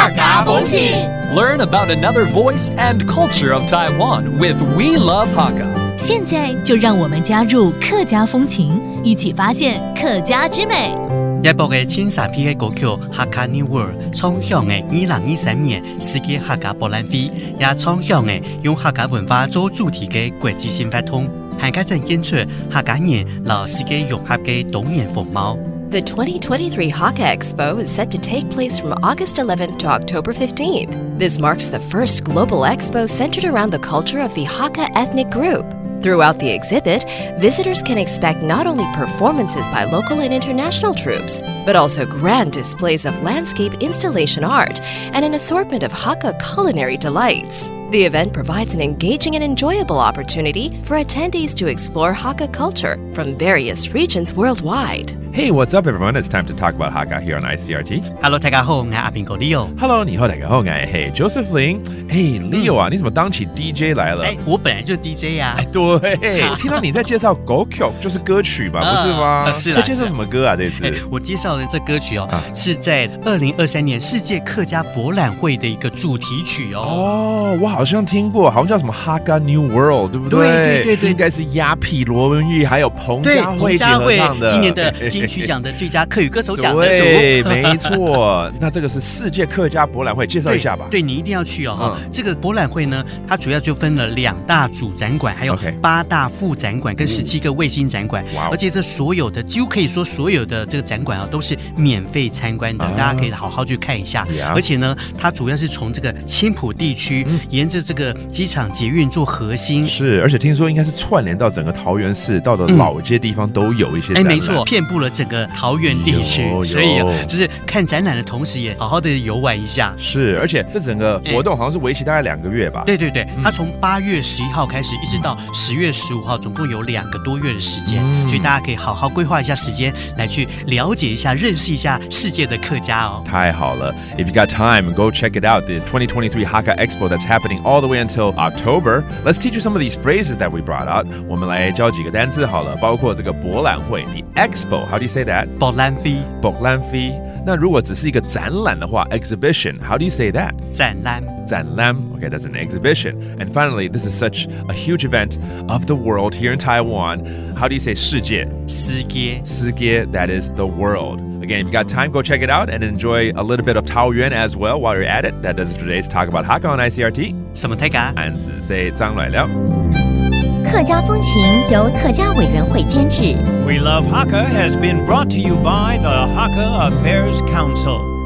客家风情。Learn about another voice and culture of Taiwan with We Love Hakka。现在就让我们加入客家风情，一起发现客家之美。一部嘅前3批嘅歌曲《客家 New World》創響嘅2023年世界客家博覽會，也創響嘅用客家文化做主題嘅國際性活動，係家陣演出客家人和世界融合嘅多元風貌。The 2023 Hakka Expo is set to take place from August 11th to October 15th. This marks the first global expo centered around the culture of the Hakka ethnic group. Throughout the exhibit, visitors can expect not only performances by local and international troupes, but also grand displays of landscape installation art and an assortment of Hakka culinary delights. The event provides an engaging and enjoyable opportunity for attendees to explore Hakka culture from various regions worldwide. Hey, what's up, everyone? It's time to talk about Hakka here on ICRT. Hello， 大家好，我係阿邊個 Leo。Hello， 你好，大家好，我係 Joseph Lin。Hey Leo 啊，你怎麼當起 DJ 來了？我本來就 DJ 啊。對，聽到你在介紹歌曲，就是歌曲吧，不是嗎？是啦。在介紹什麼歌啊？這次我介紹的這歌曲哦，是在2023年世界客家博覽會的一個主題曲哦。哦，我好像聽過，好像叫什麼 Hakka New World， 對不對？對，應該是鴨皮羅文玉還有彭佳慧一起合唱的，今年的金曲獎的最佳客語歌手獎得主。對，沒錯。那這個是世界客家博覽會，介紹一下吧。對，你一定要去哦。這個博覽會呢，它主要就分了2大主展館，還有8大副展館跟17個衛星展館。而且這所有的，幾乎可以說所有的這個展館啊，都是免費參觀的，大家可以好好去看一下。而且呢，它主要是從這個青埔地區，沿着這個機場捷運做核心。是，而且聽說應該是串聯到整個桃園市，到的老街地方都有一些展覽。沒錯，遍佈了整個桃園地區，所以就是看展覽的同時，也好好的遊玩一下。是，而且這整個活動好像是為期大概2個月吧？對，它從8月11號開始，一直到10月15號，總共有2個多月的時間，所以大家可以好好規劃一下時間，來去了解一下、認識一下世界的客家哦。太好了 ！If you got time, go check it out. The 2023 Hakka Expo that's happening all the way until October. Let's teach you some of these phrases that we brought out. 我們來教幾個單詞好了，包括這個博覽會 ，the Expo. How do you say that? 博覽會。博覽會。那如果只是一個展覽的話 ，exhibition. How do you say that? 展覽。展覽。Okay, that's an exhibition. And finally, this is such a huge event of the world here in Taiwan. How do you say 世界？世界。世界 that is the world. Again, if you got time, go check it out and enjoy a little bit of Taoyuan as well while you're at it. That does it for today's Talk About Hakka on ICRT. 什麼大家？安子 say 張來了。客家風情由客家委員會監製。We Love Hakka has been brought to you by the Hakka Affairs Council.